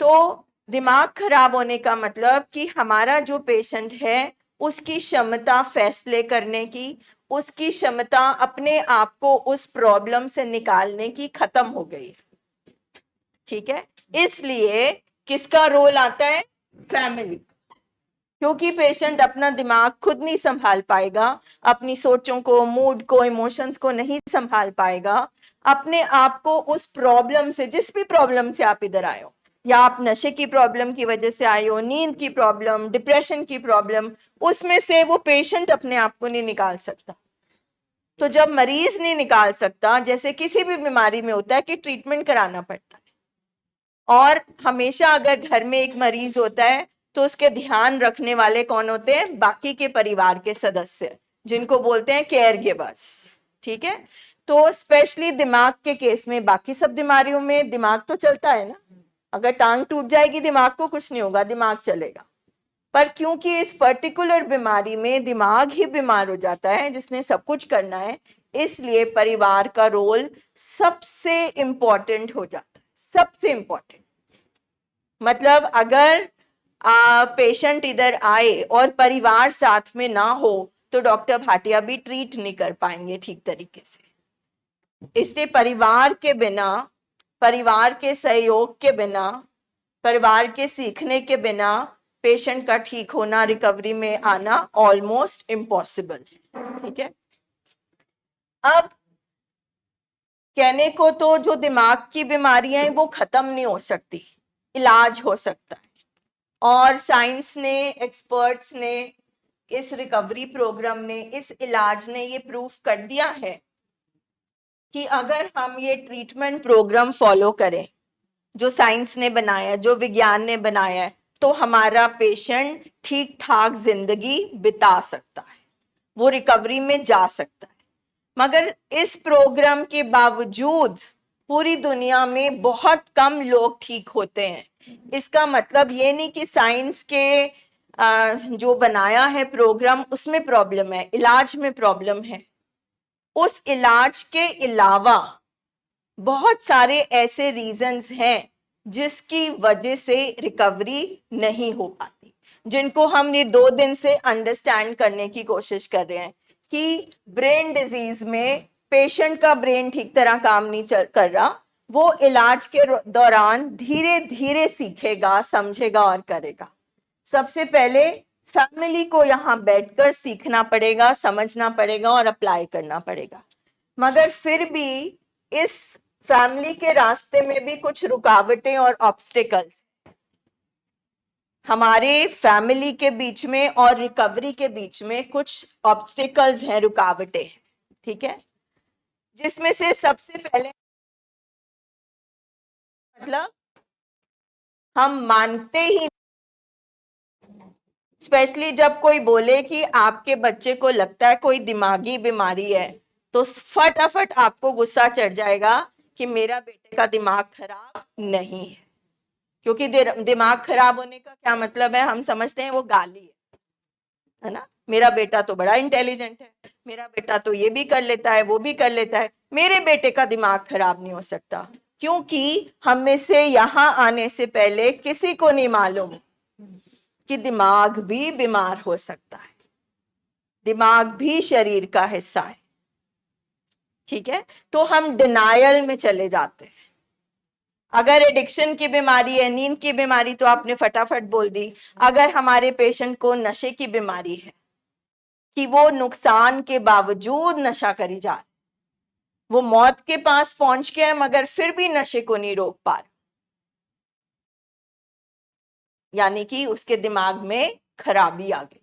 तो दिमाग खराब होने का मतलब कि हमारा जो पेशेंट है उसकी क्षमता फैसले करने की, उसकी क्षमता अपने आप को उस प्रॉब्लम से निकालने की खत्म हो गई है। ठीक है, इसलिए किसका रोल आता है? फैमिली। क्योंकि पेशेंट अपना दिमाग खुद नहीं संभाल पाएगा, अपनी सोचों को, मूड को, इमोशंस को नहीं संभाल पाएगा, अपने आप को उस प्रॉब्लम से, जिस भी प्रॉब्लम से आप इधर आए हो, या आप नशे की प्रॉब्लम की वजह से आए हो, नींद की प्रॉब्लम, डिप्रेशन की प्रॉब्लम, उसमें से वो पेशेंट अपने आप को नहीं निकाल सकता। तो जब मरीज नहीं निकाल सकता, जैसे किसी भी बीमारी में होता है कि ट्रीटमेंट कराना पड़ता है, और हमेशा अगर घर में एक मरीज होता है तो उसके ध्यान रखने वाले कौन होते हैं? बाकी के परिवार के सदस्य, जिनको बोलते हैं केयर गिवर्स। ठीक है, तो स्पेशली दिमाग के केस में, बाकी सब बीमारियों में दिमाग तो चलता है ना, अगर टांग टूट जाएगी दिमाग को कुछ नहीं होगा, दिमाग चलेगा। पर क्योंकि इस पर्टिकुलर बीमारी में दिमाग ही बीमार हो जाता है जिसने सब कुछ करना है, इसलिए परिवार का रोल सबसे इंपॉर्टेंट हो जाता है, सबसे इंपॉर्टेंट। मतलब अगर पेशेंट इधर आए और परिवार साथ में ना हो तो डॉक्टर भाटिया भी ट्रीट नहीं कर पाएंगे ठीक तरीके से। इसलिए परिवार के बिना, परिवार के सहयोग के बिना, परिवार के सीखने के बिना पेशेंट का ठीक होना, रिकवरी में आना ऑलमोस्ट इम्पॉसिबल। ठीक है, अब कहने को तो जो दिमाग की बीमारियां हैं वो खत्म नहीं हो सकती, इलाज हो सकता है। और साइंस ने, एक्सपर्ट्स ने, इस रिकवरी प्रोग्राम ने, इस इलाज ने ये प्रूफ कर दिया है कि अगर हम ये ट्रीटमेंट प्रोग्राम फॉलो करें जो साइंस ने बनाया, जो विज्ञान ने बनाया है, तो हमारा पेशेंट ठीक ठाक जिंदगी बिता सकता है, वो रिकवरी में जा सकता है। मगर इस प्रोग्राम के बावजूद पूरी दुनिया में बहुत कम लोग ठीक होते हैं। इसका मतलब ये नहीं कि साइंस के जो बनाया है प्रोग्राम उसमें प्रॉब्लम है, इलाज में प्रॉब्लम है। उस इलाज के अलावा बहुत सारे ऐसे रीजंस हैं जिसकी वजह से रिकवरी नहीं हो पाती, जिनको हम ये 2 दिन से अंडरस्टैंड करने की कोशिश कर रहे हैं कि ब्रेन डिजीज में पेशेंट का ब्रेन ठीक तरह काम नहीं कर रहा, वो इलाज के दौरान धीरे धीरे सीखेगा, समझेगा और करेगा। सबसे पहले फैमिली को यहाँ बैठकर सीखना पड़ेगा, समझना पड़ेगा और अप्लाई करना पड़ेगा। मगर फिर भी इस फैमिली के रास्ते में भी कुछ रुकावटें और ऑब्स्टिकल्स, हमारे फैमिली के बीच में और रिकवरी के बीच में कुछ ऑब्स्टिकल्स हैं, रुकावटें हैं। ठीक है, जिसमें से सबसे पहले मतलब हम मानते ही, स्पेशली जब कोई बोले कि आपके बच्चे को लगता है कोई दिमागी बीमारी है, तो फटाफट आपको गुस्सा चढ़ जाएगा कि मेरा बेटे का दिमाग खराब नहीं है। क्योंकि दिमाग खराब होने का क्या मतलब है? हम समझते हैं वो गाली है ना, मेरा बेटा तो बड़ा इंटेलिजेंट है, मेरा बेटा तो ये भी कर लेता है, वो भी कर लेता है, मेरे बेटे का दिमाग खराब नहीं हो सकता। क्योंकि हम में से यहाँ आने से पहले किसी को नहीं मालूम कि दिमाग भी बीमार हो सकता है, दिमाग भी शरीर का हिस्सा है। ठीक है, तो हम डिनायल में चले जाते हैं। अगर एडिक्शन की बीमारी है, नींद की बीमारी, तो आपने फटाफट बोल दी। अगर हमारे पेशेंट को नशे की बीमारी है कि वो नुकसान के बावजूद नशा करी जा रहा, वो मौत के पास पहुंच गया मगर फिर भी नशे को नहीं रोक पा रहा, यानी कि उसके दिमाग में खराबी आ गई,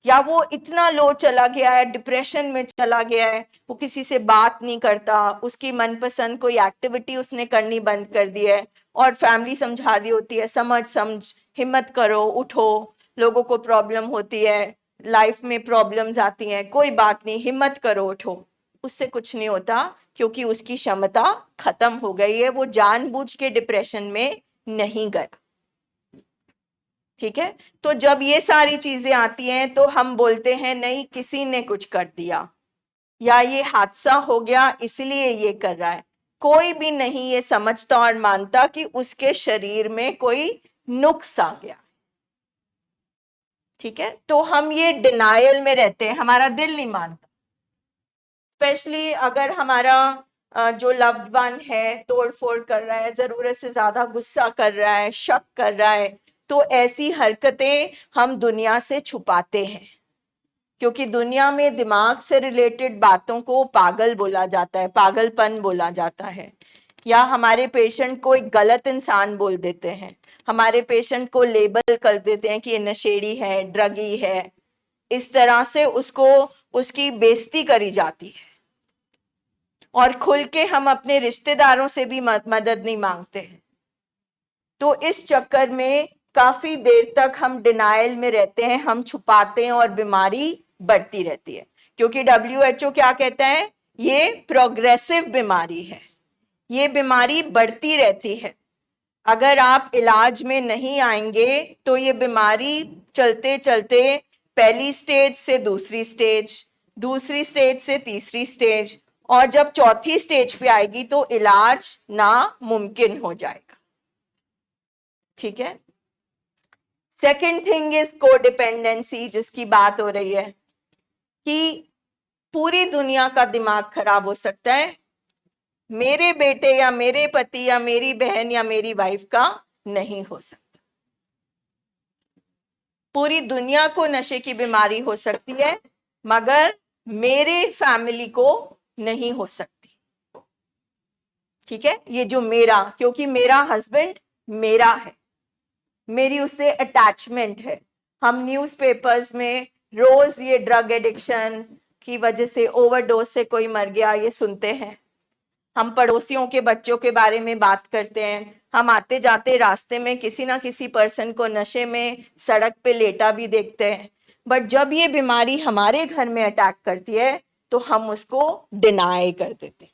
या वो इतना लो चला गया है, डिप्रेशन में चला गया है, वो किसी से बात नहीं करता, उसकी मनपसंद कोई एक्टिविटी उसने करनी बंद कर दी है, और फैमिली समझा रही होती है समझ, हिम्मत करो, उठो, लोगों को प्रॉब्लम होती है, लाइफ में प्रॉब्लम्स आती हैं, कोई बात नहीं, हिम्मत करो, उठो। उससे कुछ नहीं होता, क्योंकि उसकी क्षमता खत्म हो गई है, वो जानबूझ के डिप्रेशन में नहीं गया। ठीक है, तो जब ये सारी चीजें आती हैं तो हम बोलते हैं नहीं, किसी ने कुछ कर दिया, या ये हादसा हो गया इसलिए ये कर रहा है। कोई भी नहीं ये समझता और मानता कि उसके शरीर में कोई नुक्स आ गया। ठीक है, तो हम ये डिनायल में रहते हैं, हमारा दिल नहीं मानता। स्पेशली अगर हमारा जो लव्ड वन है तोड़ फोड़ कर रहा है, जरूरत से ज्यादा गुस्सा कर रहा है, शक कर रहा है, तो ऐसी हरकतें हम दुनिया से छुपाते हैं, क्योंकि दुनिया में दिमाग से रिलेटेड बातों को पागल बोला जाता है, पागलपन बोला जाता है, या हमारे पेशेंट को एक गलत इंसान बोल देते हैं, हमारे पेशेंट को लेबल कर देते हैं कि ये नशेड़ी है, ड्रगी है। इस तरह से उसको उसकी बेइज्जती करी जाती है, और खुल के हम अपने रिश्तेदारों से भी मदद नहीं मांगते हैं। तो इस चक्कर में काफी देर तक हम डिनायल में रहते हैं, हम छुपाते हैं और बीमारी बढ़ती रहती है, क्योंकि WHO क्या कहता है, ये प्रोग्रेसिव बीमारी है, ये बीमारी बढ़ती रहती है। अगर आप इलाज में नहीं आएंगे तो ये बीमारी चलते चलते पहली स्टेज से दूसरी स्टेज, दूसरी स्टेज से तीसरी स्टेज, और जब चौथी स्टेज पे आएगी तो इलाज नामुमकिन हो जाएगा। ठीक है। सेकेंड थिंग इज कोडिपेंडेंसी, जिसकी बात हो रही है कि पूरी दुनिया का दिमाग खराब हो सकता है, मेरे बेटे या मेरे पति या मेरी बहन या मेरी वाइफ का नहीं हो सकता। पूरी दुनिया को नशे की बीमारी हो सकती है, मगर मेरे फैमिली को नहीं हो सकती। ठीक है, ये जो मेरा, क्योंकि मेरा हस्बैंड मेरा है, मेरी उससे अटैचमेंट है। हम न्यूज़पेपर्स में रोज ये ड्रग एडिक्शन की वजह से, ओवरडोज से कोई मर गया, ये सुनते हैं। हम पड़ोसियों के बच्चों के बारे में बात करते हैं, हम आते जाते रास्ते में किसी ना किसी पर्सन को नशे में सड़क पे लेटा भी देखते हैं। बट जब ये बीमारी हमारे घर में अटैक करती है तो हम उसको डिनाई कर देते हैं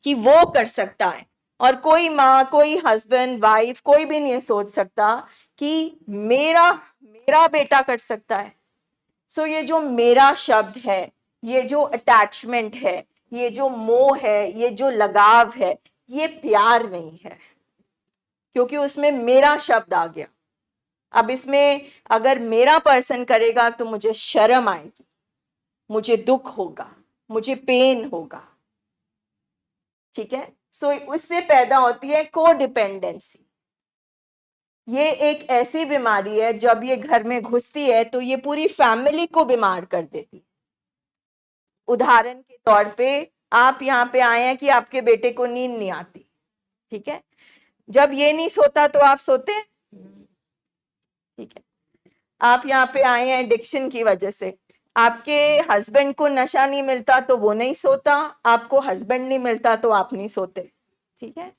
कि वो कर सकता है, और कोई माँ, कोई हस्बैंड, वाइफ, कोई भी नहीं सोच सकता कि मेरा मेरा बेटा कर सकता है। सो ये जो मेरा शब्द है, ये जो अटैचमेंट है, ये जो मोह है, ये जो लगाव है, ये प्यार नहीं है, क्योंकि उसमें मेरा शब्द आ गया। अब इसमें अगर मेरा पर्सन करेगा तो मुझे शर्म आएगी, मुझे दुख होगा, मुझे पेन होगा। ठीक है, सो उससे पैदा होती है कोडिपेंडेंसी। ये एक ऐसी बीमारी है, जब ये घर में घुसती है तो ये पूरी फैमिली को बीमार कर देती है। उदाहरण के तौर पे, आप यहाँ पे आए हैं कि आपके बेटे को नींद नहीं आती। ठीक है, जब ये नहीं सोता तो आप सोते हैं। ठीक है, आप यहाँ पे आए हैं एडिक्शन की वजह से, आपके हस्बैंड को नशा नहीं मिलता तो वो नहीं सोता, आपको हस्बैंड नहीं मिलता तो आप नहीं सोते। ठीक है,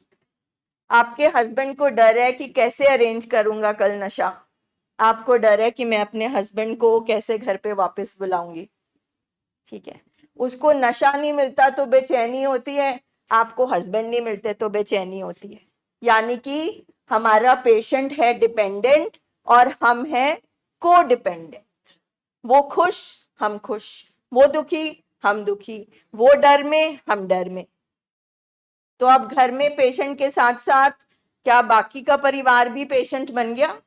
आपके हस्बैंड को डर है कि कैसे अरेंज करूंगा कल नशा, आपको डर है कि मैं अपने हस्बैंड को कैसे घर पे वापस बुलाऊंगी। ठीक है, उसको नशा नहीं मिलता तो बेचैनी होती है, आपको हस्बैंड नहीं मिलते तो बेचैनी होती है। यानी कि हमारा पेशेंट है डिपेंडेंट और हम हैं को डिपेंडेंट। वो खुश, हम खुश, वो दुखी, हम दुखी, वो डर में, हम डर में। तो अब घर में पेशेंट के साथ साथ क्या बाकी का परिवार भी पेशेंट बन गया?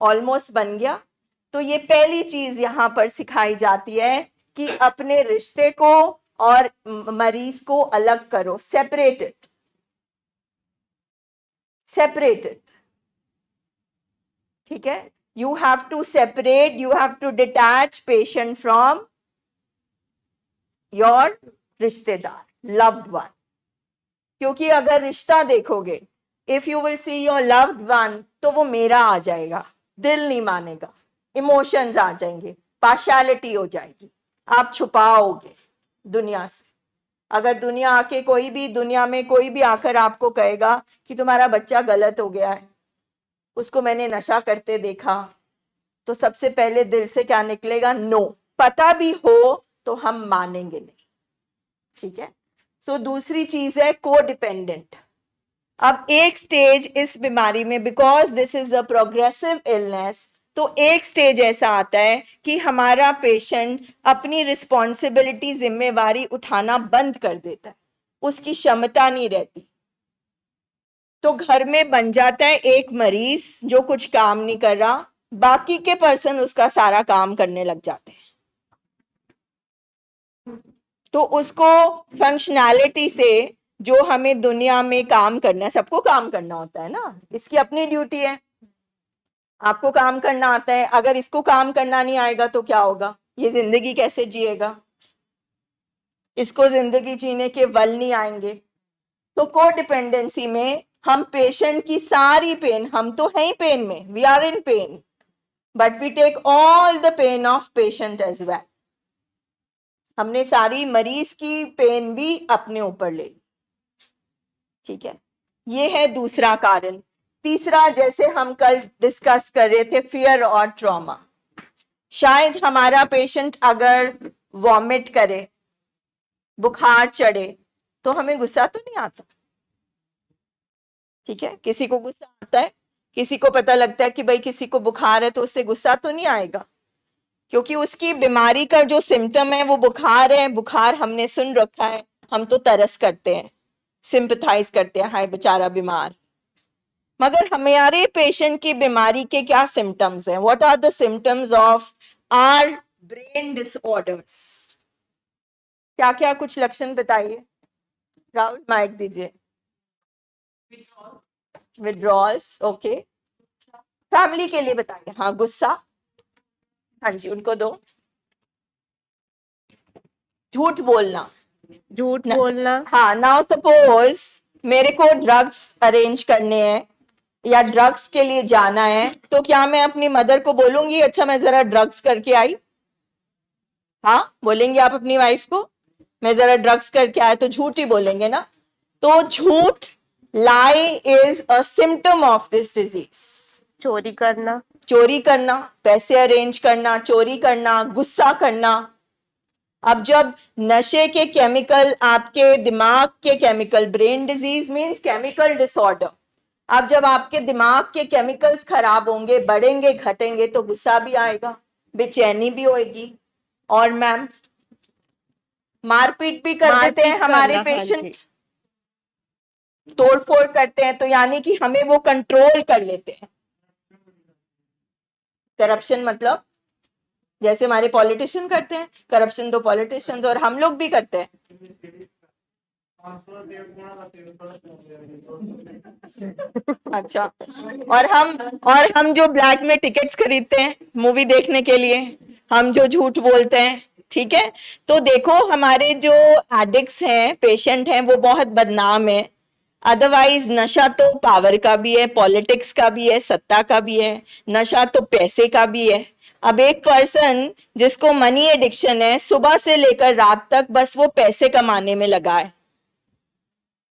ऑलमोस्ट बन गया। तो ये पहली चीज यहां पर सिखाई जाती है कि अपने रिश्ते को और मरीज को अलग करो, सेपरेट इट, सेपरेट इट। ठीक है, you have to separate, you have to detach patient from your रिश्तेदार, लव्ड वन। क्योंकि अगर रिश्ता देखोगे, if you will see your loved one, तो वो मेरा आ जाएगा, दिल नहीं मानेगा, इमोशंस आ जाएंगे, पार्शियलिटी हो जाएगी, आप छुपाओगे दुनिया से। अगर दुनिया आके कोई भी, दुनिया में कोई भी आकर आपको कहेगा कि तुम्हारा बच्चा गलत हो गया है, उसको मैंने नशा करते देखा, तो सबसे पहले दिल से क्या निकलेगा? नो। पता भी हो तो हम मानेंगे नहीं। ठीक है, सो दूसरी चीज है कोडिपेंडेंट। अब एक स्टेज इस बीमारी में, because this is a progressive illness, तो एक स्टेज ऐसा आता है कि हमारा पेशेंट अपनी रिस्पॉन्सिबिलिटी, जिम्मेवारी उठाना बंद कर देता है। उसकी क्षमता नहीं रहती। तो घर में बन जाता है एक मरीज जो कुछ काम नहीं कर रहा, बाकी के पर्सन उसका सारा काम करने लग जाते हैं। तो उसको फंक्शनैलिटी से, जो हमें दुनिया में काम करना है, सबको काम करना होता है ना, इसकी अपनी ड्यूटी है। आपको काम करना आता है, अगर इसको काम करना नहीं आएगा तो क्या होगा? ये जिंदगी कैसे जिएगा? इसको जिंदगी जीने के बल नहीं आएंगे। तो को डिपेंडेंसी में हम पेशेंट की सारी पेन, हम तो हैं ही पेन में, we are in pain, but we take all the pain of patient as well. हमने सारी मरीज की पेन भी अपने ऊपर ले ली। ठीक है, ये है दूसरा कारण। तीसरा, जैसे हम कल डिस्कस कर रहे थे, फियर और ट्रॉमा। शायद हमारा पेशेंट अगर वॉमिट करे, बुखार चढ़े, तो हमें गुस्सा तो नहीं आता। ठीक है, किसी को गुस्सा आता है, किसी को पता लगता है कि भाई किसी को बुखार है तो उससे गुस्सा तो नहीं आएगा, क्योंकि उसकी बीमारी का जो सिम्टम है वो बुखार है। बुखार हमने सुन रखा है, हम तो तरस करते हैं, सिंपथाइज करते हैं, हाय बेचारा बीमार। मगर हमारे पेशेंट की बीमारी के क्या सिम्टम्स हैं? What are the symptoms of our brain disorders? क्या क्या कुछ लक्षण बताइए। राहुल माइक दीजिए। Withdrawals, okay. फैमिली के लिए बताइए। हाँ, गुस्सा, हाँ जी उनको दो। झूठ बोलना, झूठ बोलना। हाँ। नाउ सपोज मेरे को ड्रग्स अरेंज करने हैं या ड्रग्स के लिए जाना है, तो क्या मैं अपनी मदर को बोलूंगी अच्छा मैं जरा ड्रग्स करके आई? हाँ बोलेंगे आप अपनी वाइफ को, मैं जरा ड्रग्स करके आया? तो झूठ ही बोलेंगे ना। तो झूठ, लाई is a symptom of this disease. चोरी करना, चोरी करना, पैसे अरेंज करना, चोरी करना, गुस्सा करना। अब जब नशे के केमिकल, आपके दिमाग के chemical, brain disease means chemical disorder, अब जब आपके दिमाग के केमिकल्स खराब होंगे, बढ़ेंगे, घटेंगे, तो गुस्सा भी आएगा, बेचैनी भी होगी। और मैम मारपीट भी कर देते हैं हमारे पेशेंट, तोड़फोड़ करते हैं, तो यानी कि हमें वो कंट्रोल कर लेते हैं। करप्शन मतलब जैसे हमारे पॉलिटिशियन करते हैं, करप्शन तो पॉलिटिशियंस और हम लोग भी करते हैं। अच्छा, और हम जो ब्लैक में टिकट्स खरीदते हैं मूवी देखने के लिए, हम जो झूठ बोलते हैं। ठीक है, तो देखो हमारे जो एडिक्ट्स हैं, पेशेंट हैं, वो बहुत बदनाम है। अदरवाइज नशा तो पावर का भी है, पॉलिटिक्स का भी है, सत्ता का भी है, नशा तो पैसे का भी है। अब एक पर्सन जिसको मनी एडिक्शन है, सुबह से लेकर रात तक बस वो पैसे कमाने में लगा है।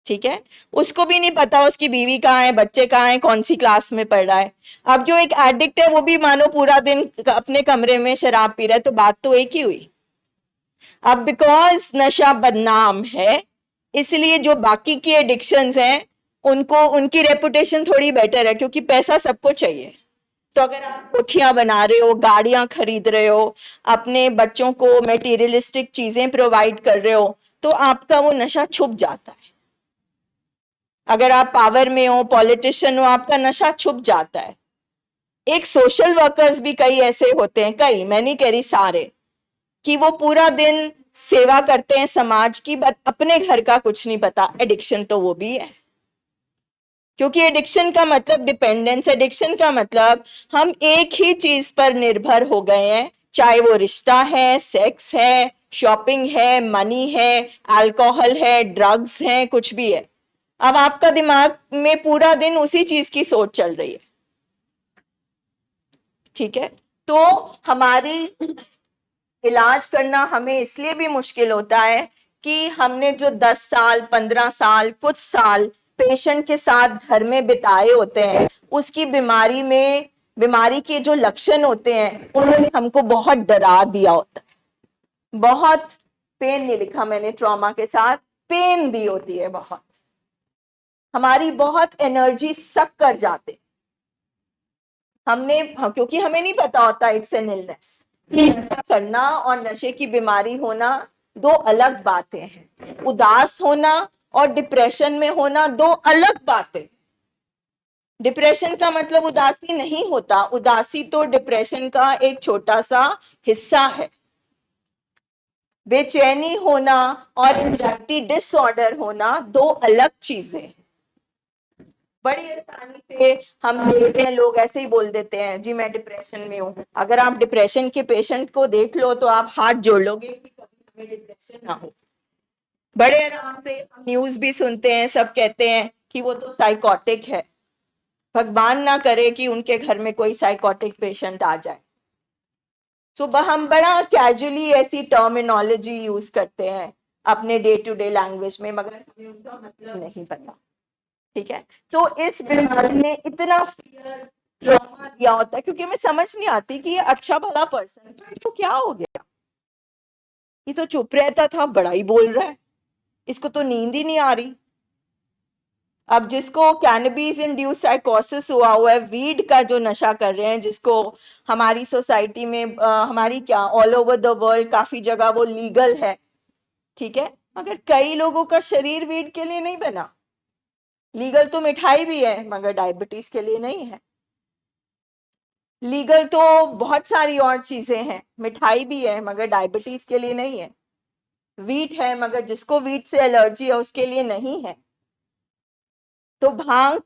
ठीक है, उसको भी नहीं पता उसकी बीवी कहाँ है, बच्चे कहाँ हैं, कौन सी क्लास में पढ़ रहा है। अब जो एक एडिक्ट है वो भी मानो पूरा दिन अपने कमरे में शराब पी रहा है, तो बात तो एक ही हुई। अब बिकॉज नशा बदनाम है, इसलिए जो बाकी की एडिक्शंस हैं उनको, उनकी रेपुटेशन थोड़ी बेटर है, क्योंकि पैसा सबको चाहिए। तो अगर आप कोठियां बना रहे हो, गाड़ियां खरीद रहे हो, अपने बच्चों को मेटीरियलिस्टिक चीजें प्रोवाइड कर रहे हो, तो आपका वो नशा छुप जाता है। अगर आप पावर में हो, पॉलिटिशियन हो, आपका नशा छुप जाता है। एक सोशल वर्कर्स भी कई ऐसे होते हैं, कई, मैं नहीं कह रही सारे, कि वो पूरा दिन सेवा करते हैं समाज की, बट अपने घर का कुछ नहीं पता। एडिक्शन तो वो भी है, क्योंकि एडिक्शन का मतलब डिपेंडेंस, एडिक्शन का मतलब हम एक ही चीज पर निर्भर हो गए हैं, चाहे वो रिश्ता है, सेक्स है, शॉपिंग है, मनी है, अल्कोहल है, ड्रग्स है, कुछ भी है। अब आपका दिमाग में पूरा दिन उसी चीज की सोच चल रही है। ठीक है, तो हमारी इलाज करना हमें इसलिए भी मुश्किल होता है कि हमने जो 10 साल, 15 साल, कुछ साल पेशेंट के साथ घर में बिताए होते हैं, उसकी बीमारी में, बीमारी के जो लक्षण होते हैं, उन्होंने हमको बहुत डरा दिया होता है। बहुत पेन नहीं लिखा मैंने, ट्रॉमा के साथ पेन दी होती है बहुत, हमारी बहुत एनर्जी सक कर जाते हमने, क्योंकि हमें नहीं पता होता इट्स एन इलनेस। नशा करना और नशे की बीमारी होना दो अलग बातें हैं। उदास होना और डिप्रेशन में होना दो अलग बातें। डिप्रेशन का मतलब उदासी नहीं होता, उदासी तो डिप्रेशन का एक छोटा सा हिस्सा है। बेचैनी होना और एंजाइटी डिसऑर्डर होना दो अलग चीजें हैं। बड़ी आसानी से हम देखते हैं, लोग ऐसे ही बोल देते हैं जी मैं डिप्रेशन में हूं। अगर आप डिप्रेशन के पेशेंट को देख लो तो आप हाथ जोड़ लोगे कि कभी हमें डिप्रेशन ना हो। बड़े आराम से हम न्यूज भी सुनते हैं, सब कहते हैं कि वो तो साइकोटिक है। भगवान ना करे कि उनके घर में कोई साइकोटिक पेशेंट आ जाए। सो हम बड़ा कैजुअली ऐसी टर्मिनोलॉजी यूज करते हैं अपने डे टू डे लैंग्वेज में, मगर हमें उनका मतलब नहीं पता। ठीक है, तो इस बीमारी ने इतना फियर ट्रॉमा दिया होता है, क्योंकि हमें समझ नहीं आती कि ये अच्छा भला पर्सन है, इसको क्या हो गया। ये तो चुप रहता था, बड़ा ही बोल रहा है, इसको तो नींद ही नहीं आ रही। अब जिसको कैनबीज इंड्यूस साइकोसिस हुआ है, वीड का जो नशा कर रहे हैं, जिसको हमारी सोसाइटी में हमारी क्या ऑल ओवर द वर्ल्ड काफी जगह वो लीगल है। ठीक है, मगर कई लोगों का शरीर वीड के लिए नहीं बना। लीगल तो मिठाई भी है मगर डायबिटीज के लिए नहीं है। लीगल तो बहुत सारी और चीजें हैं, मिठाई भी है मगर डायबिटीज के लिए नहीं है। वीट है मगर जिसको वीट से एलर्जी है उसके लिए नहीं है। तो भांग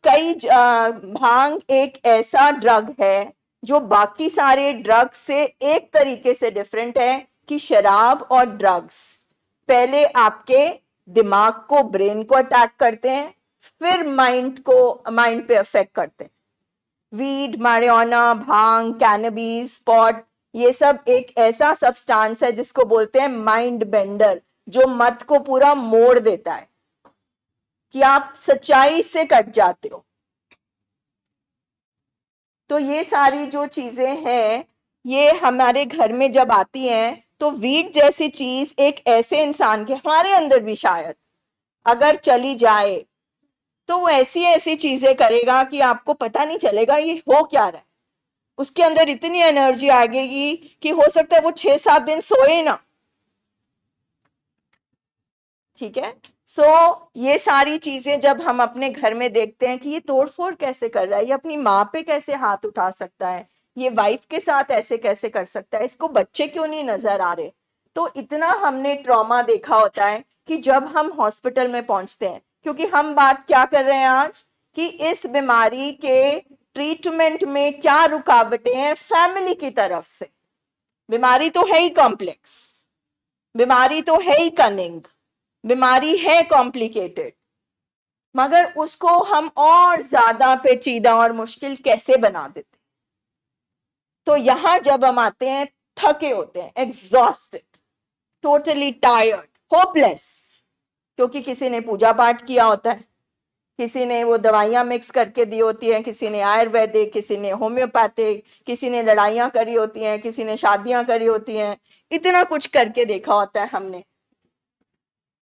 एक ऐसा ड्रग है जो बाकी सारे ड्रग से एक तरीके से डिफरेंट है कि शराब और ड्रग्स पहले आपके दिमाग को, ब्रेन को अटैक करते हैं, फिर माइंड पे अफेक्ट करते हैं। वीड, मारिजुआना, भांग, कैनबीज, पॉट, ये सब एक ऐसा सब्सटेंस है जिसको बोलते हैं माइंड बेंडर, जो मत को पूरा मोड़ देता है कि आप सच्चाई से कट जाते हो। तो ये सारी जो चीजें हैं, ये हमारे घर में जब आती हैं तो वीड जैसी चीज एक ऐसे इंसान के, हमारे अंदर भी शायद अगर चली जाए तो वो ऐसी ऐसी चीजें करेगा कि आपको पता नहीं चलेगा ये हो क्या रहा है। उसके अंदर इतनी एनर्जी आ गई कि हो सकता है वो 6-7 दिन सोए ना। ठीक है, सो ये सारी चीजें जब हम अपने घर में देखते हैं कि ये तोड़फोड़ कैसे कर रहा है, ये अपनी माँ पे कैसे हाथ उठा सकता है, ये वाइफ के साथ ऐसे कैसे कर सकता है, इसको बच्चे क्यों नहीं नजर आ रहे। तो इतना हमने ट्रॉमा देखा होता है कि जब हम हॉस्पिटल में पहुंचते हैं, क्योंकि हम बात क्या कर रहे हैं आज कि इस बीमारी के ट्रीटमेंट में क्या रुकावटें हैं फैमिली की तरफ से। बीमारी तो है ही कॉम्प्लेक्स, बीमारी तो है ही कनिंग, बीमारी है कॉम्प्लिकेटेड, मगर उसको हम और ज्यादा पेचीदा और मुश्किल कैसे बना देते। तो यहां जब हम आते हैं, थके होते हैं, एग्जॉस्टेड, टोटली टायर्ड, होपलेस, क्योंकि किसी ने पूजा पाठ किया होता है, किसी ने वो दवाइयां मिक्स करके दी होती हैं, किसी ने आयुर्वेदिक, किसी ने होम्योपैथिक, किसी ने लड़ाइयां करी होती हैं, किसी ने शादियां करी होती हैं, इतना कुछ करके देखा होता है हमने,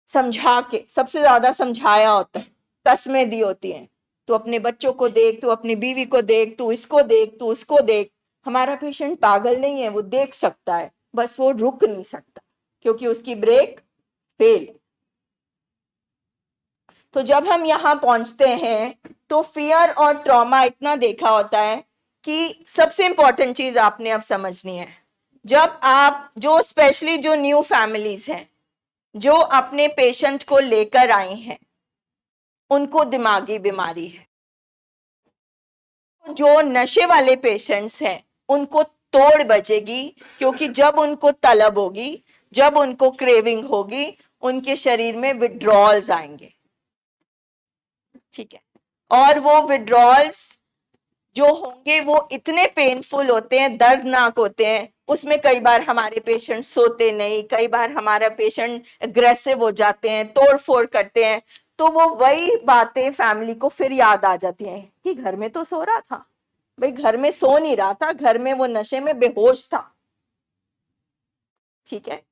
समझा के, सबसे ज्यादा समझाया होता है, कस्में दी होती हैं, तू अपने बच्चों को देख, तू अपनी बीवी को देख, तू इसको देख, तू उसको देख। हमारा पेशेंट पागल नहीं है, वो देख सकता है, बस वो रुक नहीं सकता क्योंकि उसकी ब्रेक फेल। तो जब हम यहाँ पहुंचते हैं तो फियर और ट्रॉमा इतना देखा होता है कि सबसे इंपॉर्टेंट चीज आपने अब समझनी है, जब आप जो स्पेशली जो न्यू फैमिलीज हैं जो अपने पेशेंट को लेकर आई हैं, उनको दिमागी बीमारी है। जो नशे वाले पेशेंट्स हैं उनको तोड़ बचेगी, क्योंकि जब उनको तलब होगी, जब उनको क्रेविंग होगी, उनके शरीर में विड्रॉल्स आएंगे। ठीक है, और वो विड्रॉल्स जो होंगे वो इतने पेनफुल होते हैं, दर्दनाक होते हैं, उसमें कई बार हमारे पेशेंट सोते नहीं, कई बार हमारा पेशेंट अग्रेसिव हो जाते हैं, तोड़फोड़ करते हैं। तो वो वही बातें फैमिली को फिर याद आ जाती हैं कि घर में तो सो रहा था, भाई घर में सो नहीं रहा था, घर में वो नशे में बेहोश था। ठीक है,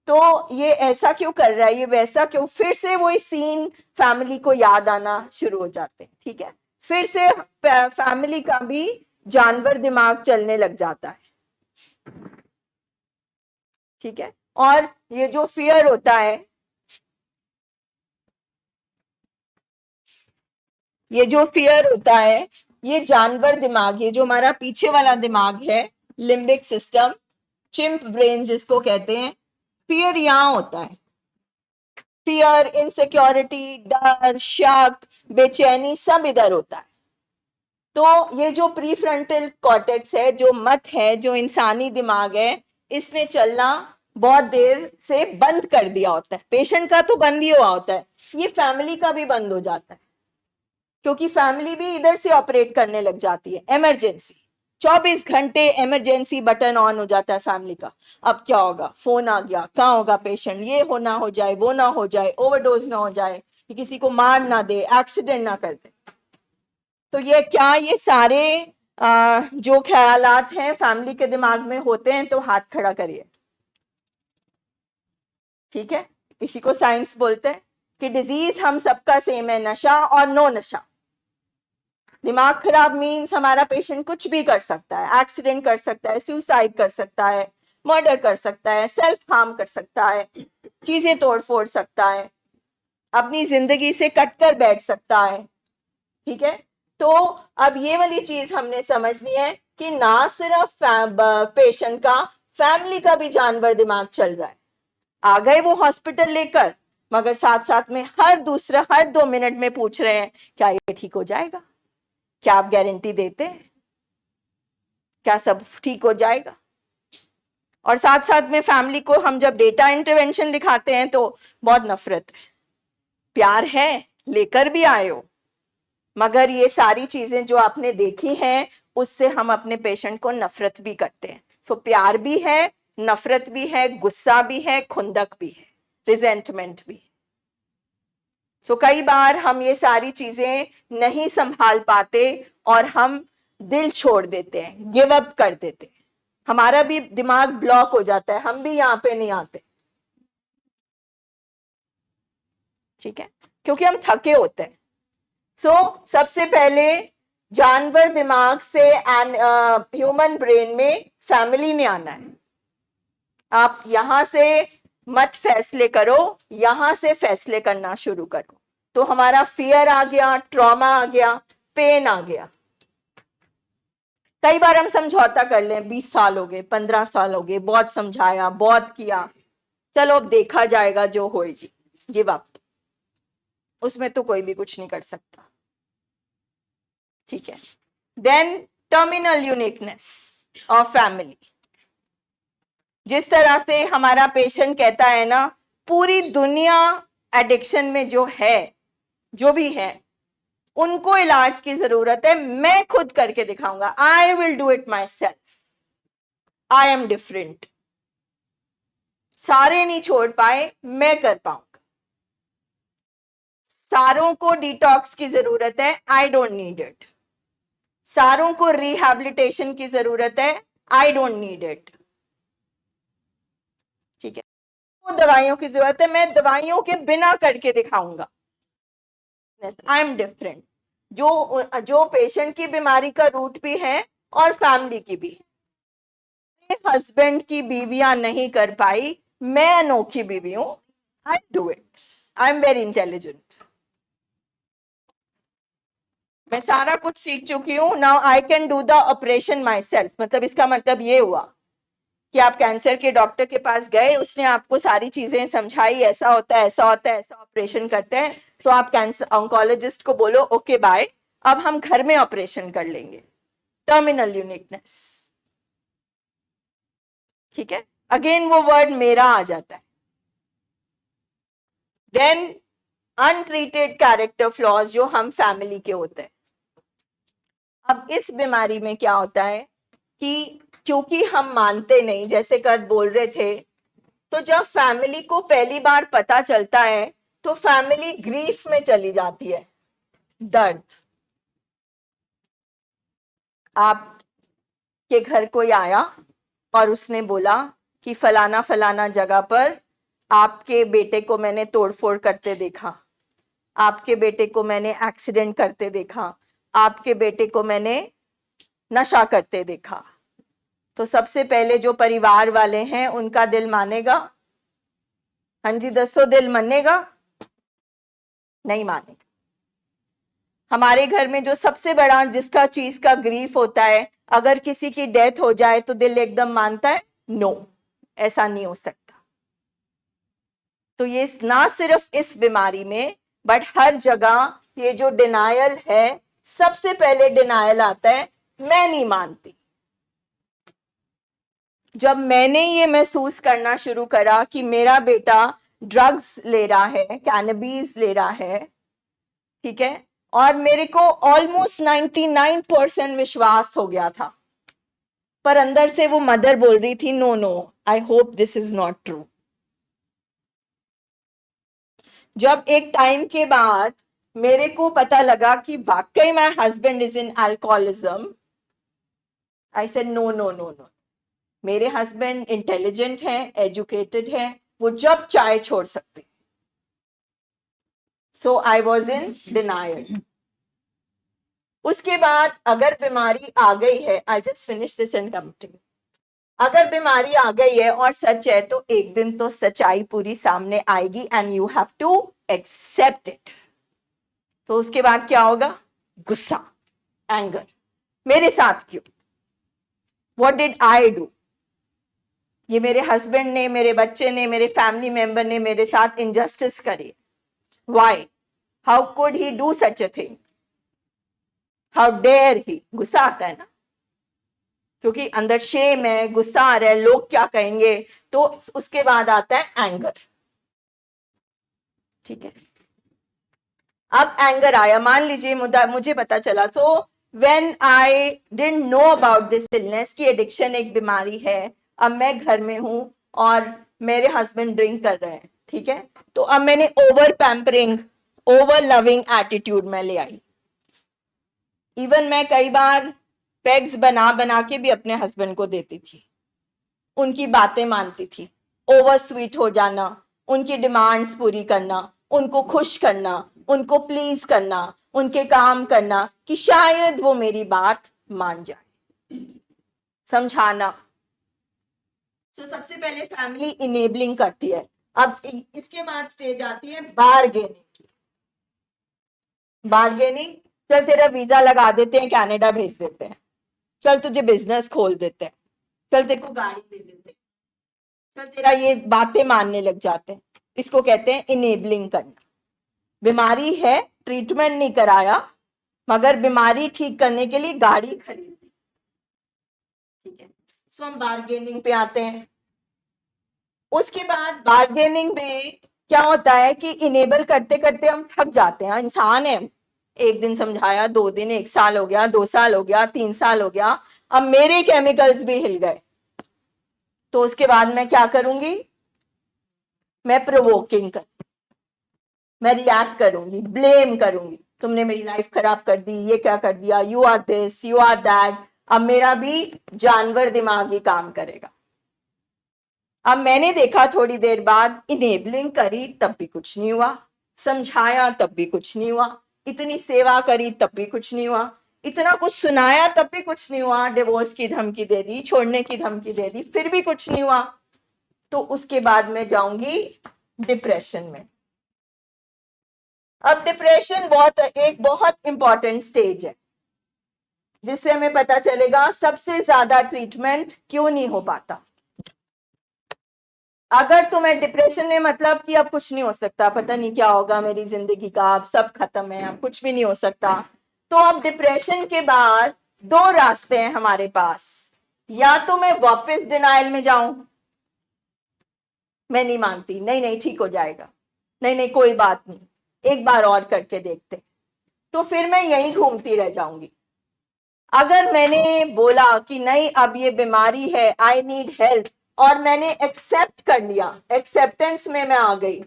तो ये ऐसा क्यों कर रहा है, ये वैसा क्यों, फिर से वही सीन फैमिली को याद आना शुरू हो जाते हैं। ठीक है, फिर से फैमिली का भी जानवर दिमाग चलने लग जाता है। ठीक है, और ये जो फियर होता है, ये जो फियर होता है, ये जानवर दिमाग, ये जो हमारा पीछे वाला दिमाग है, लिम्बिक सिस्टम, चिंप ब्रेन जिसको कहते हैं, फियर यहां होता है। फियर, इनसिक्योरिटी, डर, शक, बेचैनी सब इधर होता है। तो ये जो प्रीफ्रंटल कॉर्टेक्स है, जो मत है, जो इंसानी दिमाग है, इसने चलना बहुत देर से बंद कर दिया होता है। पेशेंट का तो बंद ही हुआ होता है, ये फैमिली का भी बंद हो जाता है, क्योंकि फैमिली भी इधर से ऑपरेट करने लग जाती है। इमरजेंसी 24 घंटे इमरजेंसी बटन ऑन हो जाता है फैमिली का। अब क्या होगा, फोन आ गया, कहाँ होगा पेशेंट, ये हो ना हो जाए, वो ना हो जाए, ओवरडोज ना हो जाए, किसी को मार ना दे, एक्सीडेंट ना कर दे। तो ये क्या, ये सारे जो ख्यालात हैं फैमिली के दिमाग में होते हैं, तो हाथ खड़ा करिए। ठीक है, इसी को साइंस बोलते हैं कि डिजीज हम सबका सेम है, नशा और नो नशा। दिमाग खराब मीन्स हमारा पेशेंट कुछ भी कर सकता है, एक्सीडेंट कर सकता है, सुसाइड कर सकता है, मर्डर कर सकता है, सेल्फ हार्म कर सकता है, चीजें तोड़ फोड़ सकता है, अपनी जिंदगी से कटकर बैठ सकता है। ठीक है, तो अब ये वाली चीज हमने समझनी है कि ना सिर्फ पेशेंट का, फैमिली का भी जानवर दिमाग चल रहा है। आ गए वो हॉस्पिटल लेकर, मगर साथ साथ में हर 2 मिनट में पूछ रहे हैं क्या ये ठीक हो जाएगा, क्या आप गारंटी देते हैं, क्या सब ठीक हो जाएगा। और साथ साथ में फैमिली को हम जब डेटा इंटरवेंशन दिखाते हैं तो बहुत नफरत है, प्यार है, लेकर भी आए हो, मगर ये सारी चीजें जो आपने देखी हैं उससे हम अपने पेशेंट को नफरत भी करते हैं। सो प्यार भी है, नफरत भी है, गुस्सा भी है, खुंदक भी है, रिजेंटमेंट भी है। सो कई बार हम ये सारी चीजें नहीं संभाल पाते और हम दिल छोड़ देते हैं, गिव अप कर देते हैं, हमारा भी दिमाग ब्लॉक हो जाता है, हम भी यहाँ पे नहीं आते। ठीक है, क्योंकि हम थके होते हैं। सबसे पहले जानवर दिमाग से ह्यूमन ब्रेन में फैमिली ने आना है। आप यहां से मत फैसले करो, यहां से फैसले करना शुरू करो। तो हमारा फियर आ गया, ट्रॉमा आ गया, पेन आ गया। कई बार हम समझौता कर लें, 20 साल हो गए, 15 साल हो गए, बहुत समझाया, बहुत किया, चलो अब देखा जाएगा जो होएगी, गिव अप, उसमें तो कोई भी कुछ नहीं कर सकता। ठीक है, then terminal uniqueness of family. जिस तरह से हमारा पेशेंट कहता है ना, पूरी दुनिया एडिक्शन में जो है, जो भी है, उनको इलाज की जरूरत है, मैं खुद करके दिखाऊंगा, I will do it my self, I am different. सारे नहीं छोड़ पाए, मैं कर पाऊंगा। सारों को डिटॉक्स की जरूरत है, आई डोंट नीड इट। सारों को रिहैबिलिटेशन की जरूरत है, आई डोंट नीड इट। ठीक है, वो दवाइयों की जरूरत है, मैं दवाइयों के बिना करके दिखाऊंगा, आई एम डिफरेंट। जो पेशेंट की बीमारी का रूट भी है और फैमिली की भी। हस्बैंड की बीवियां नहीं कर पाई, मैं अनोखी बीवी हूं, I do it, I am very intelligent, मैं सारा कुछ सीख चुकी हूं, now I can do the operation my self. मतलब इसका मतलब ये हुआ कि आप कैंसर के डॉक्टर के पास गए, उसने आपको सारी चीजें समझाई, ऐसा होता है, ऐसा होता है, ऐसा ऑपरेशन करते हैं, तो आप कैंसर ऑन्कोलॉजिस्ट को बोलो ओके बाय, अब हम घर में ऑपरेशन कर लेंगे। Terminal uniqueness. ठीक है, अगेन वो वर्ड मेरा आ जाता है। देन अनट्रीटेड कैरेक्टर फ्लॉज जो हम फैमिली के होते हैं। अब इस बीमारी में क्या होता है कि क्योंकि हम मानते नहीं, जैसे कर बोल रहे थे, तो जब फैमिली को पहली बार पता चलता है तो फैमिली ग्रीफ में चली जाती है, दर्द। आपके घर कोई आया और उसने बोला कि फलाना फलाना जगह पर आपके बेटे को मैंने तोड़फोड़ करते देखा, आपके बेटे को मैंने एक्सीडेंट करते देखा, आपके बेटे को मैंने नशा करते देखा। तो सबसे पहले जो परिवार वाले हैं उनका दिल मानेगा, हाँ जी, दसो दिल मानेगा? नहीं मानेगा। हमारे घर में जो सबसे बड़ा जिसका चीज का ग्रीफ होता है, अगर किसी की डेथ हो जाए तो दिल एकदम मानता है? नो, ऐसा नहीं हो सकता। तो ये ना सिर्फ इस बीमारी में बट हर जगह ये जो डिनायल है, सबसे पहले डिनायल आता है मैं नहीं मानती। जब मैंने ये महसूस करना शुरू करा कि मेरा बेटा ड्रग्स ले रहा है, कैनबीज ले रहा है, ठीक है, और मेरे को ऑलमोस्ट 99% विश्वास हो गया था, पर अंदर से वो मदर बोल रही थी no no, I hope this is not true. जब एक टाइम के बाद मेरे को पता लगा कि वाकई my husband is in alcoholism, I said no no no no. मेरे हस्बैंड इंटेलिजेंट हैं, एजुकेटेड हैं, वो जब चाय छोड़ सकते। So I was in denial. उसके बाद अगर बीमारी आ गई है, I just finish this and coming, अगर बीमारी आ गई है और सच है तो एक दिन तो सच्चाई पूरी सामने आएगी and you have to accept it. तो उसके बाद क्या होगा? गुस्सा, एंगर। मेरे साथ क्यों? What did I do? ये मेरे हस्बैंड ने, मेरे बच्चे ने, मेरे फैमिली मेंबर ने मेरे साथ इनजस्टिस करी। Why? How could he do such a thing? How dare he? गुस्सा आता है ना, क्योंकि अंदर शेम है, गुस्सा आ रहा है, लोग क्या कहेंगे। तो उसके बाद आता है एंगर। ठीक है, अब एंगर आया, मान लीजिए मुझे पता चला, तो when I didn't know about this illness की एडिक्शन एक बीमारी है, अब मैं घर में हूं और मेरे हस्बैंड ड्रिंक कर रहे हैं, ठीक है, तो अब मैंने over pampering, over loving attitude में ले आई। इवन मैं कई बार पेग्स बना बना के भी अपने हस्बैंड को देती थी, उनकी बातें मानती थी, ओवर स्वीट हो जाना, उनकी डिमांड्स पूरी करना, उनको खुश करना, उनको प्लीज करना, उनके काम करना कि शायद वो मेरी बात मान जाए, समझाना। तो सबसे पहले फैमिली इनेबलिंग करती है। अब इसके बाद स्टेज आती है बार्गेनिंग की। बार्गेनिंग, चल तेरा वीजा लगा देते हैं, कनाडा भेज देते हैं, चल तुझे बिजनेस खोल देते हैं, चल तेरे को गाड़ी दे देते हैं, चल तेरा ये बातें मानने लग जाते हैं। इसको कहते हैं इनेबलिंग करना। बीमारी है, ट्रीटमेंट नहीं कराया, मगर बीमारी ठीक करने के लिए गाड़ी खरीदी, ठीक है। सो हम बार्गेनिंग पे आते हैं। उसके बाद बार्गेनिंग में क्या होता है कि इनेबल करते करते हम थक जाते हैं, इंसान है। एक दिन समझाया, 2 दिन, 1 साल हो गया, 2 साल हो गया, 3 साल हो गया, अब मेरे केमिकल्स भी हिल गए। तो उसके बाद मैं क्या करूंगी? मैं प्रोवोकिंग कर, मैं रिएक्ट करूंगी, ब्लेम करूंगी, तुमने मेरी लाइफ खराब कर दी, ये क्या कर दिया, you are this, you are that. अब मेरा भी जानवर दिमाग ही काम करेगा। अब मैंने देखा थोड़ी देर बाद, इनेबलिंग करी तब भी कुछ नहीं हुआ, समझाया तब भी कुछ नहीं हुआ, इतनी सेवा करी तब भी कुछ नहीं हुआ, इतना कुछ सुनाया तब भी कुछ नहीं हुआ, डिवोर्स की धमकी दे दी, छोड़ने की धमकी दे दी, फिर भी कुछ नहीं हुआ। तो उसके बाद मैं जाऊंगी डिप्रेशन में। अब डिप्रेशन एक बहुत इंपॉर्टेंट स्टेज है, जिससे हमें पता चलेगा सबसे ज्यादा ट्रीटमेंट क्यों नहीं हो पाता। अगर तुम्हें डिप्रेशन में मतलब कि अब कुछ नहीं हो सकता, पता नहीं क्या होगा मेरी जिंदगी का, अब सब खत्म है, अब कुछ भी नहीं हो सकता, तो अब डिप्रेशन के बाद 2 रास्ते हैं हमारे पास। या तो मैं वापस डिनायल में जाऊं, मैं नहीं मानती, नहीं नहीं ठीक हो जाएगा, नहीं नहीं कोई बात नहीं, एक बार और करके देखते, तो फिर मैं यहीं घूमती रह जाऊंगी। अगर मैंने बोला कि नहीं अब ये बीमारी है, आई नीड हेल्प, और मैंने एक्सेप्ट कर लिया, एक्सेप्टेंस में मैं आ गई,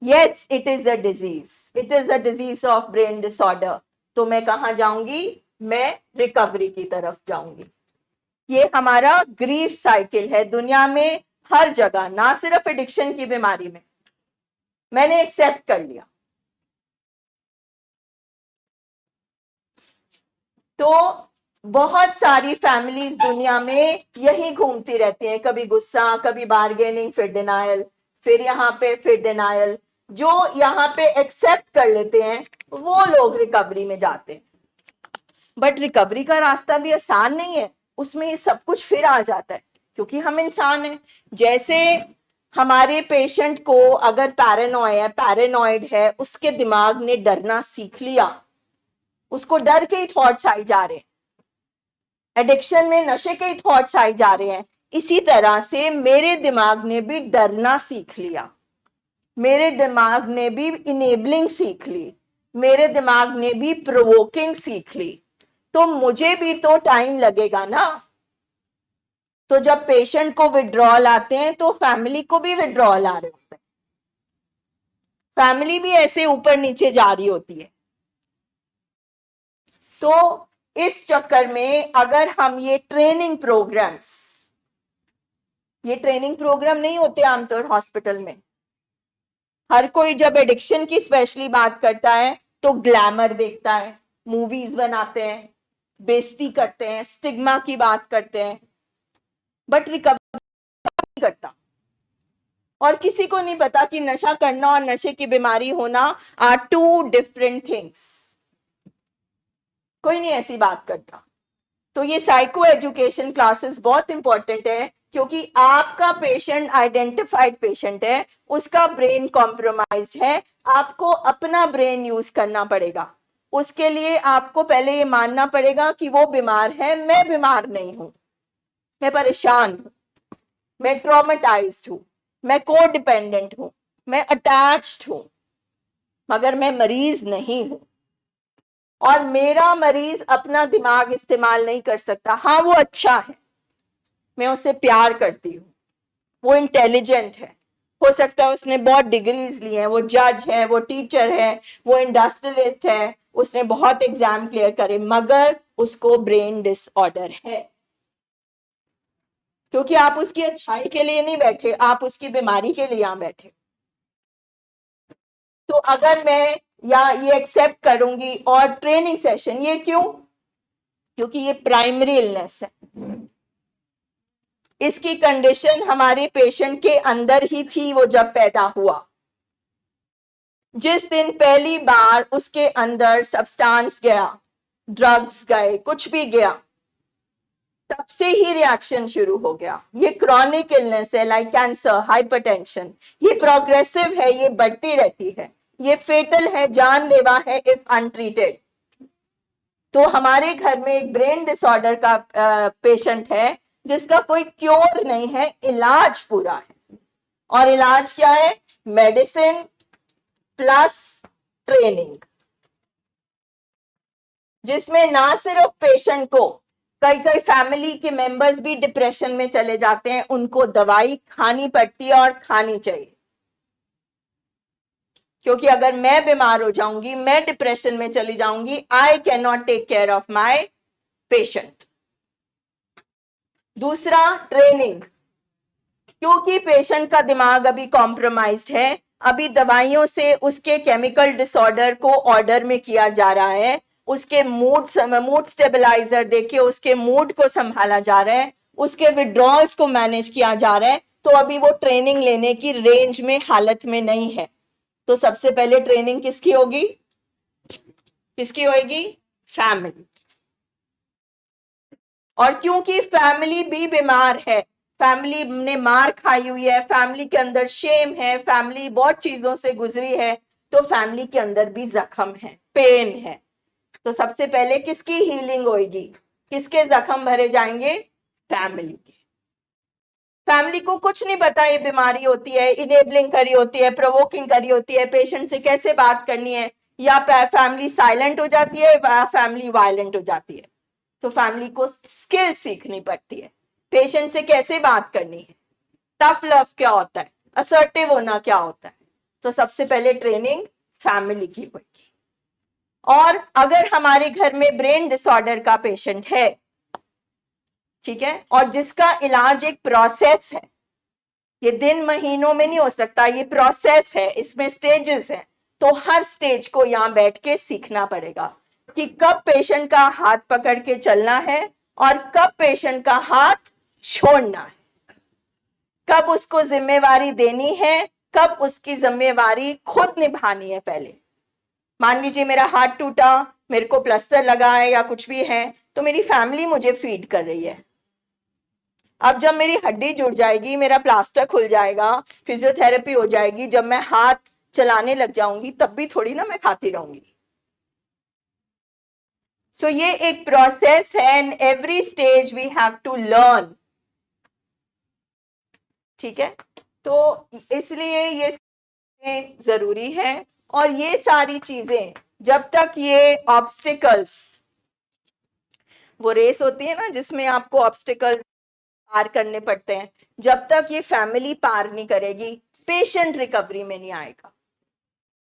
yes it is a disease, it is a disease of brain disorder, तो मैं कहां जाऊंगी? मैं रिकवरी की तरफ जाऊंगी। ये हमारा ग्रीफ साइकिल है दुनिया में, हर जगह, ना सिर्फ एडिक्शन की बीमारी में। मैंने एक्सेप्ट कर लिया, तो बहुत सारी फैमिलीज दुनिया में यही घूमती रहती हैं, कभी गुस्सा, कभी बार्गेनिंग, फिर डिनायल, फिर यहाँ पे फिर डिनायल। जो यहाँ पे एक्सेप्ट कर लेते हैं वो लोग रिकवरी में जाते हैं। बट रिकवरी का रास्ता भी आसान नहीं है, उसमें ये सब कुछ फिर आ जाता है, क्योंकि हम इंसान हैं। जैसे हमारे पेशेंट को अगर पैरानॉइड है, उसके दिमाग ने डरना सीख लिया, उसको डर के ही थॉट्स आई जा रहे हैं, एडिक्शन में नशे के ही थॉट्स आई जा रहे हैं। इसी तरह से मेरे दिमाग ने भी डरना सीख लिया, मेरे दिमाग ने भी इनेबलिंग सीख ली, मेरे दिमाग ने भी प्रोवोकिंग सीख ली, तो मुझे भी तो टाइम लगेगा ना। तो जब पेशेंट को विड्रॉल आते हैं तो फैमिली को भी विड्रॉल आ रहे होते हैं, फैमिली भी ऐसे ऊपर नीचे जा रही होती है। तो इस चक्कर में अगर हम ये ट्रेनिंग प्रोग्राम नहीं होते आमतौर हॉस्पिटल में। हर कोई जब एडिक्शन की स्पेशली बात करता है तो ग्लैमर देखता है, मूवीज बनाते हैं, बेइज्जती करते हैं, स्टिग्मा की बात करते हैं, बट रिकवरी नहीं करता। और किसी को नहीं पता कि नशा करना और नशे की बीमारी होना आर टू डिफरेंट थिंग्स। कोई नहीं ऐसी बात करता। तो ये साइको एजुकेशन क्लासेस बहुत इंपॉर्टेंट है, क्योंकि आपका पेशेंट आइडेंटिफाइड पेशेंट है, उसका ब्रेन कॉम्प्रोमाइज्ड है, आपको अपना ब्रेन यूज करना पड़ेगा। उसके लिए आपको पहले ये मानना पड़ेगा कि वो बीमार है, मैं बीमार नहीं हूं, मैं परेशान हूं, मैं ट्रॉमेटाइज्ड हूं, मैं को डिपेंडेंट हूं, मैं अटैच्ड हूं, मगर मैं मरीज नहीं हूं। और मेरा मरीज अपना दिमाग इस्तेमाल नहीं कर सकता। हाँ, वो अच्छा है, मैं उससे प्यार करती हूँ, वो इंटेलिजेंट है, हो सकता है उसने बहुत डिग्रीज ली हैं, वो जज है, वो टीचर है, वो इंडस्ट्रियलिस्ट है, उसने बहुत एग्जाम क्लियर करे, मगर उसको ब्रेन डिसऑर्डर है। क्योंकि आप उसकी अच्छाई के लिए नहीं बैठे, आप उसकी बीमारी के लिए यहां बैठे। तो अगर मैं या ये एक्सेप्ट करूंगी और ट्रेनिंग सेशन, ये क्यों? क्योंकि ये प्राइमरी इलनेस है, इसकी कंडीशन हमारे पेशेंट के अंदर ही थी वो जब पैदा हुआ। जिस दिन पहली बार उसके अंदर सब्सटेंस गया, ड्रग्स गए, कुछ भी गया, तब से ही रिएक्शन शुरू हो गया। ये क्रॉनिक इलनेस है, लाइक कैंसर, हाइपरटेंशन, ये प्रोग्रेसिव है, ये बढ़ती रहती है, ये फेटल है, जानलेवा है इफ अनट्रीटेड। तो हमारे घर में एक ब्रेन डिसऑर्डर का पेशेंट है जिसका कोई क्योर नहीं है, इलाज पूरा है। और इलाज क्या है? मेडिसिन प्लस ट्रेनिंग, जिसमें ना सिर्फ पेशेंट को, कई कई फैमिली के मेंबर्स भी डिप्रेशन में चले जाते हैं, उनको दवाई खानी पड़ती है और खानी चाहिए। क्योंकि अगर मैं बीमार हो जाऊंगी, मैं डिप्रेशन में चली जाऊंगी, I can not take care of my patient. दूसरा, ट्रेनिंग। क्योंकि पेशेंट का दिमाग अभी कॉम्प्रोमाइज्ड है, अभी दवाइयों से उसके केमिकल डिसऑर्डर को ऑर्डर में किया जा रहा है, उसके मूड स्टेबलाइजर देके उसके मूड को संभाला जा रहा है, उसके विड्रॉल्स को मैनेज किया जा रहा है, तो अभी वो ट्रेनिंग लेने की रेंज में, हालत में नहीं है। तो सबसे पहले ट्रेनिंग किसकी होगी? किसकी होगी? फैमिली। और क्योंकि फैमिली भी बीमार है, फैमिली ने मार खाई हुई है, फैमिली के अंदर शेम है, फैमिली बहुत चीजों से गुजरी है, तो फैमिली के अंदर भी जख्म है, पेन है। तो सबसे पहले किसकी हीलिंग होगी? किसके जख्म भरे जाएंगे? फैमिली के। फैमिली को कुछ नहीं पता ये बीमारी होती है, इनेबलिंग करी होती है, प्रोवोकिंग करी होती है, पेशेंट से कैसे बात करनी है, या फैमिली साइलेंट हो जाती है या फैमिली वायलेंट हो जाती है। तो फैमिली को स्किल सीखनी पड़ती है, पेशेंट से कैसे बात करनी है, टफ लव क्या होता है, असर्टिव होना क्या होता है। तो सबसे पहले ट्रेनिंग फैमिली की होगी। और अगर हमारे घर में ब्रेन डिसऑर्डर का पेशेंट है, ठीक है, और जिसका इलाज एक प्रोसेस है, ये दिन महीनों में नहीं हो सकता, ये प्रोसेस है, इसमें स्टेजेस हैं, तो हर स्टेज को यहां बैठ के सीखना पड़ेगा कि कब पेशेंट का हाथ पकड़ के चलना है और कब पेशेंट का हाथ छोड़ना है। कब उसको जिम्मेवारी देनी है, कब उसकी जिम्मेवारी खुद निभानी है। पहले मान लीजिए मेरा हाथ टूटा, मेरे को प्लास्टर लगा है या कुछ भी है, तो मेरी फैमिली मुझे फीड कर रही है। अब जब मेरी हड्डी जुड़ जाएगी, मेरा प्लास्टर खुल जाएगा, फिजियोथेरेपी हो जाएगी, जब मैं हाथ चलाने लग जाऊंगी, तब भी थोड़ी ना मैं खाती रहूंगी। सो ये एक प्रोसेस है, and every stage we have to learn. ठीक है, तो इसलिए ये जरूरी है। और ये सारी चीजें, जब तक ये ऑब्स्टिकल्स, वो रेस होती है ना जिसमें आपको ऑब्स्टिकल्स पार करने पड़ते हैं, जब तक ये फैमिली पार नहीं करेगी, पेशेंट रिकवरी में नहीं आएगा।